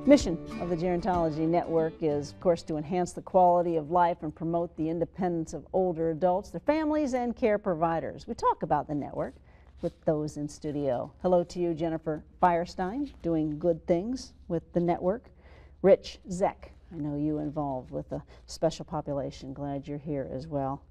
Mission of the Gerontology Network is, of course, to enhance the quality of life and promote the independence of older adults, their families, and care providers. We talk about the network with those in studio. Hello to you, Jennifer Firestein, doing good things with the network. Rich Zeck, I know you involved with a special population. Glad you're here as well.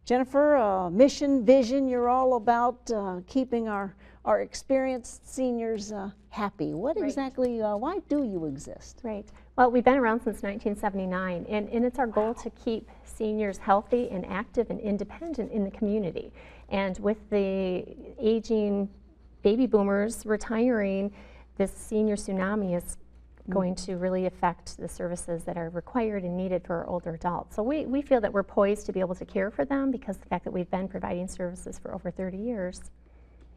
Jennifer, mission, vision, you're all about keeping our experienced seniors happy. What exactly, why do you exist? Right. Well, we've been around since 1979, and it's our goal to keep seniors healthy and active and independent in the community. And with the aging baby boomers retiring, this senior tsunami is going to really affect the services that are required and needed for our older adults. So we feel that we're poised to be able to care for them because of the fact that we've been providing services for over 30 years.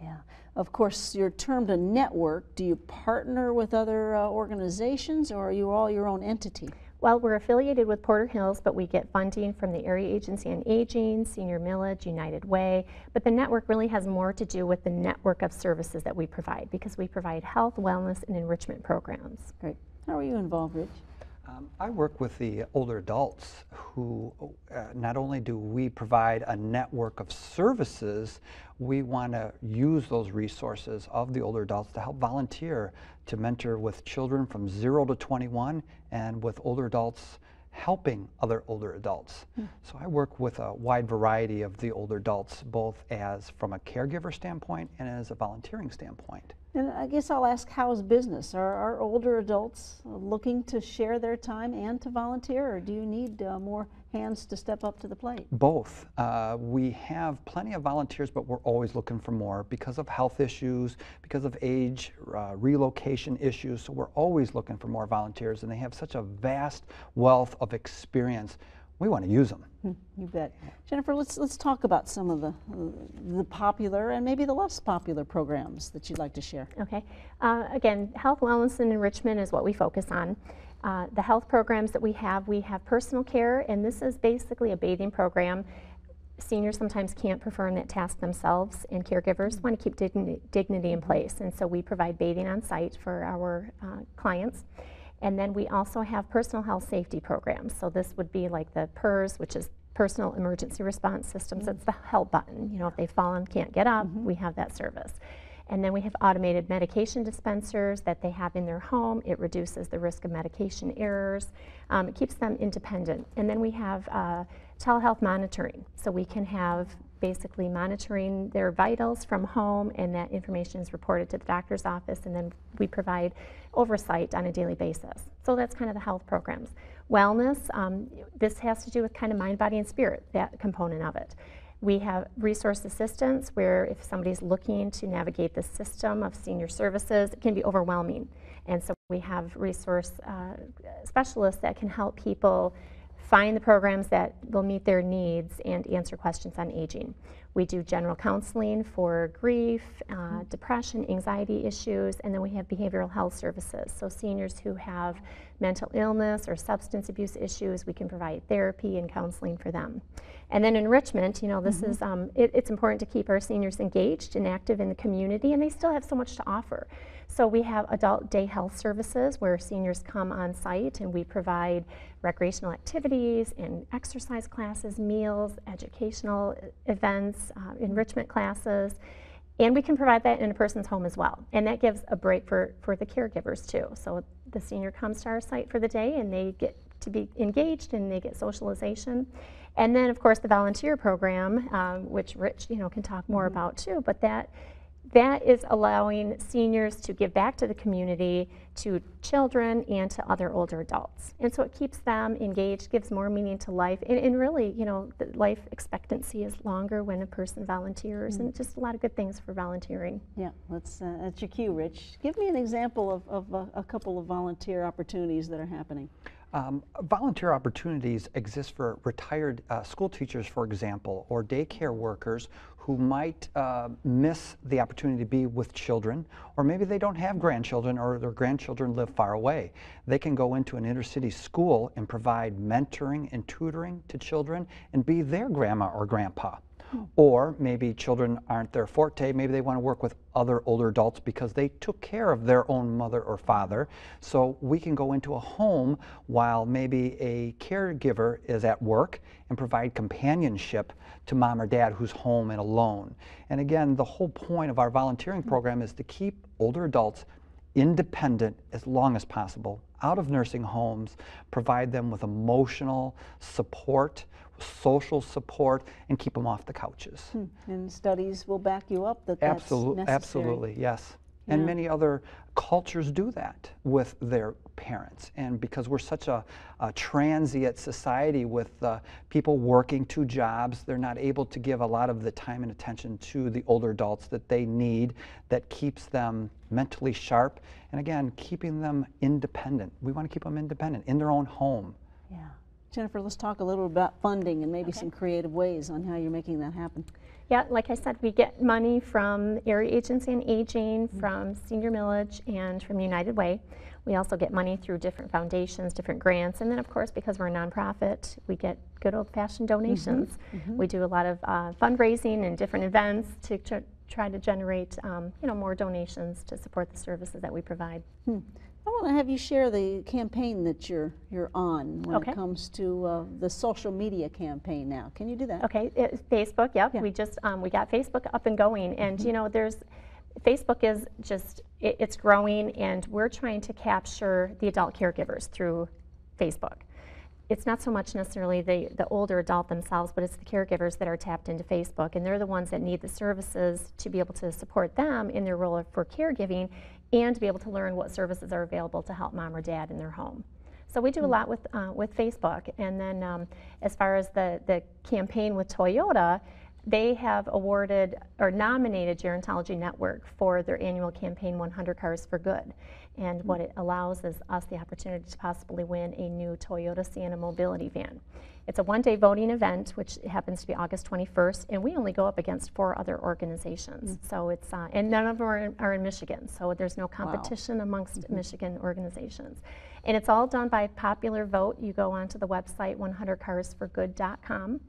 Yeah. Of course, you're termed a network. Do you partner with other organizations, or are you all your own entity? Well, we're affiliated with Porter Hills, but we get funding from the Area Agency on Aging, Senior Millage, United Way. But the network really has more to do with the network of services that we provide, because we provide health, wellness, and enrichment programs. Great. How are you involved, Rich? I work with the older adults who not only do we provide a network of services, we want to use those resources of the older adults to help volunteer to mentor with children from 0 to 21 and with older adults helping other older adults. So I work with a wide variety of the older adults, both as from a caregiver standpoint and as a volunteering standpoint. And I guess I'll ask, how's business? Are older adults looking to share their time and to volunteer, or do you need more hands to step up to the plate? Both. We have plenty of volunteers, but we're always looking for more because of health issues, because of age, relocation issues. So we're always looking for more volunteers, and they have such a vast wealth of experience. We want to use them. You bet. Jennifer, let's talk about some of the popular and maybe the less popular programs that you'd like to share. Okay. Again, health, wellness, and enrichment is what we focus on. The health programs that we have personal care, and this is basically a bathing program. Seniors sometimes can't perform that task themselves, and caregivers want to keep dignity in place, and so we provide bathing on site for our clients. And then we also have personal health safety programs. So this would be like the PERS, which is Personal Emergency Response Systems. It's the help button. You know, if they've fallen, can't get up, we have that service. And then we have automated medication dispensers that they have in their home. It reduces the risk of medication errors. It keeps them independent. And then we have telehealth monitoring. So we can have basically monitoring their vitals from home, and that information is reported to the doctor's office, and then we provide oversight on a daily basis. So that's kind of the health programs. Wellness, this has to do with kind of mind, body, and spirit, that component of it. We have resource assistance where if somebody's looking to navigate the system of senior services, it can be overwhelming. And so we have resource specialists that can help people find the programs that will meet their needs and answer questions on aging. We do general counseling for grief, depression, anxiety issues, and then we have behavioral health services. So seniors who have mental illness or substance abuse issues, we can provide therapy and counseling for them. And then enrichment, you know, this is, it's important to keep our seniors engaged and active in the community, and they still have so much to offer. So we have adult day health services where seniors come on site, and we provide recreational activities and exercise classes, meals, educational events, enrichment classes, and we can provide that in a person's home as well. And that gives a break for the caregivers too. So the senior comes to our site for the day, and they get to be engaged, and they get socialization. And then of course the volunteer program, which Rich, you know, can talk more about too, but that is allowing seniors to give back to the community, to children, and to other older adults. And so it keeps them engaged, gives more meaning to life, and really, you know, the life expectancy is longer when a person volunteers, and just a lot of good things for volunteering. Yeah, that's your cue, Rich. Give me an example of a couple of volunteer opportunities that are happening. Volunteer opportunities exist for retired school teachers, for example, or daycare workers who might miss the opportunity to be with children, or maybe they don't have grandchildren, or their grandchildren live far away. They can go into an inner city school and provide mentoring and tutoring to children and be their grandma or grandpa. Or maybe children aren't their forte, maybe they want to work with other older adults because they took care of their own mother or father. So we can go into a home while maybe a caregiver is at work and provide companionship to mom or dad who's home and alone. And again, the whole point of our volunteering program is to keep older adults independent as long as possible, out of nursing homes, provide them with emotional support, social support, and keep them off the couches. And studies will back you up that that's necessary. Absolutely, yes. And many other cultures do that with their parents. And because we're such a transient society with people working 2 jobs, they're not able to give a lot of the time and attention to the older adults that they need, that keeps them mentally sharp, and again, keeping them independent. We want to keep them independent in their own home. Yeah. Jennifer, let's talk a little about funding and maybe some creative ways on how you're making that happen. Yeah, like I said, we get money from Area Agency on Aging, from Senior Millage, and from United Way. We also get money through different foundations, different grants, and then of course, because we're a nonprofit, we get good old-fashioned donations. We do a lot of fundraising and different events to try to generate more donations to support the services that we provide. I want to have you share the campaign that you're on when it comes to the social media campaign now. Can you do that? Okay, Facebook, yep. We just we got Facebook up and going, and Facebook is just it's growing, and we're trying to capture the adult caregivers through Facebook. It's not so much necessarily the older adult themselves, but it's the caregivers that are tapped into Facebook, and they're the ones that need the services to be able to support them in their role for caregiving, and to be able to learn what services are available to help mom or dad in their home. So we do a lot with Facebook. And then as far as the campaign with Toyota, they have awarded or nominated Gerontology Network for their annual campaign 100 Cars for Good. And what it allows is us the opportunity to possibly win a new Toyota Sienna mobility van. It's a one-day voting event, which happens to be August 21st, and we only go up against 4 other organizations. So it's, and none of them are in Michigan, so there's no competition amongst Michigan organizations. And it's all done by popular vote. You go onto the website 100carsforgood.com,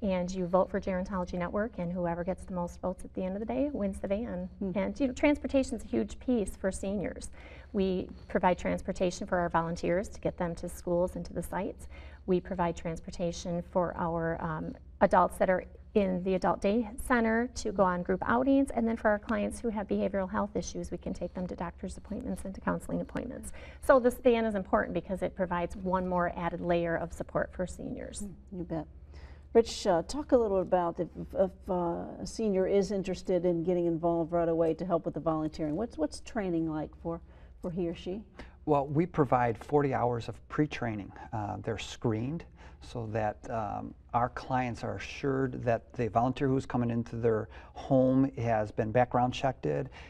and you vote for Gerontology Network, and whoever gets the most votes at the end of the day wins the van. And transportation is a huge piece for seniors. We provide transportation for our volunteers to get them to schools and to the sites. We provide transportation for our adults that are in the adult day center to go on group outings, and then for our clients who have behavioral health issues, we can take them to doctor's appointments and to counseling appointments. So this van is important because it provides one more added layer of support for seniors. You bet. Rich, talk a little about if a senior is interested in getting involved right away to help with the volunteering. What's training like for he or she? Well, we provide 40 hours of pre-training. They're screened so that our clients are assured that the volunteer who's coming into their home has been background checked,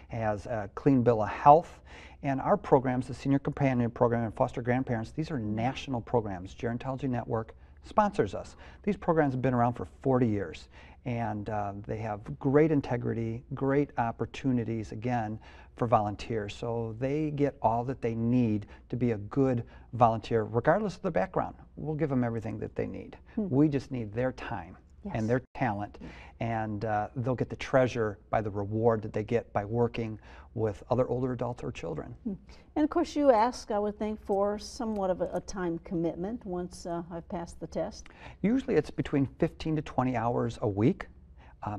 has a clean bill of health. And our programs, the Senior Companion Program and Foster Grandparents, these are national programs. Gerontology Network sponsors us. These programs have been around for 40 years, and they have great integrity, great opportunities, again, for volunteers. So they get all that they need to be a good volunteer, regardless of their background. We'll give them everything that they need. We just need their time and their talent, and they'll get the treasure by the reward that they get by working with other older adults or children. And of course you ask, I would think, for somewhat of a time commitment once I've passed the test. Usually it's between 15 to 20 hours a week.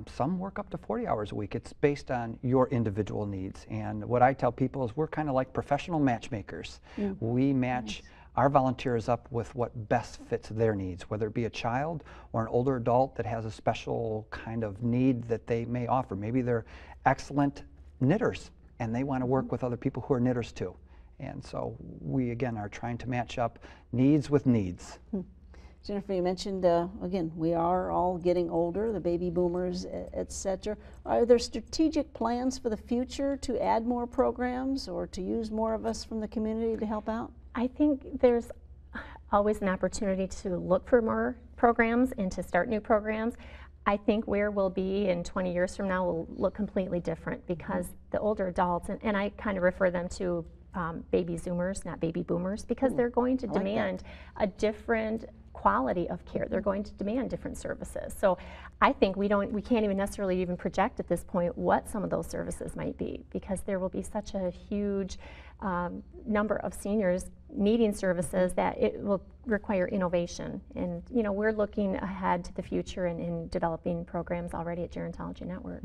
Some work up to 40 hours a week. It's based on your individual needs. And what I tell people is we're kind of like professional matchmakers. We match our volunteers up with what best fits their needs, whether it be a child or an older adult that has a special kind of need that they may offer. Maybe they're excellent knitters and they want to work with other people who are knitters too. And so we, again, are trying to match up needs with needs. Jennifer, you mentioned, again, we are all getting older, the baby boomers, et cetera. Are there strategic plans for the future to add more programs or to use more of us from the community to help out? I think there's always an opportunity to look for more programs and to start new programs. I think where we'll be in 20 years from now will look completely different because the older adults, and I kind of refer them to baby Zoomers, not baby boomers, because they're going to demand a different quality of care. They're going to demand different services. So I think we can't even necessarily even project at this point what some of those services might be, because there will be such a huge number of seniors needing services that it will require innovation. And we're looking ahead to the future and in developing programs already at Gerontology Network.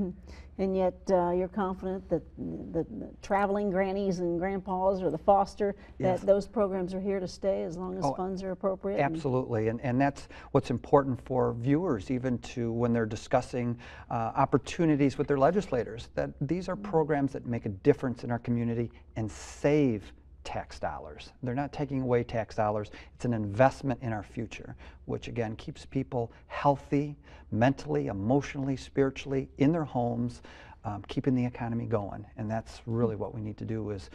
And yet you're confident that the traveling grannies and grandpas or the foster, Yes. that those programs are here to stay as long as funds are appropriate? Absolutely, and that's what's important for viewers, even to when they're discussing opportunities with their legislators, that these are programs that make a difference in our community and save tax dollars. They're not taking away tax dollars. It's an investment in our future, which again keeps people healthy, mentally, emotionally, spiritually, in their homes, keeping the economy going. And that's really what we need to do, is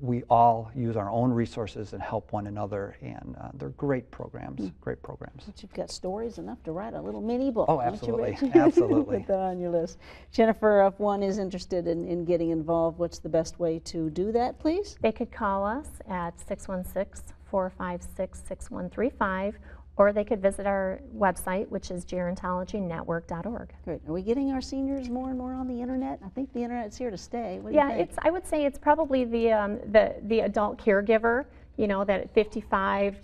we all use our own resources and help one another, and they're great programs, great programs. But you've got stories enough to write a little mini book. Oh, absolutely, absolutely. Put that on your list. Jennifer, if one is interested in getting involved, what's the best way to do that, please? They could call us at 616-456-6135, or they could visit our website, which is gerontologynetwork.org. Great. Are we getting our seniors more and more on the internet? I think the internet's here to stay. What do you think? I would say it's probably the adult caregiver, that 55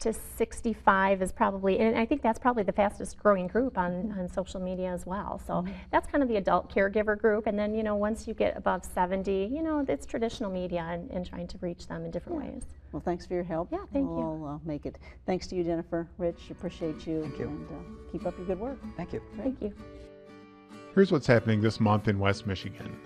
to 65 is probably, and I think that's probably the fastest growing group on social media as well. So that's kind of the adult caregiver group. And then, once you get above 70, it's traditional media and trying to reach them in different ways. Well, thanks for your help. Yeah, thank you. We'll make it. Thanks to you, Jennifer. Rich, appreciate you. Thank you. And keep up your good work. Thank you. Thank you. Here's what's happening this month in West Michigan.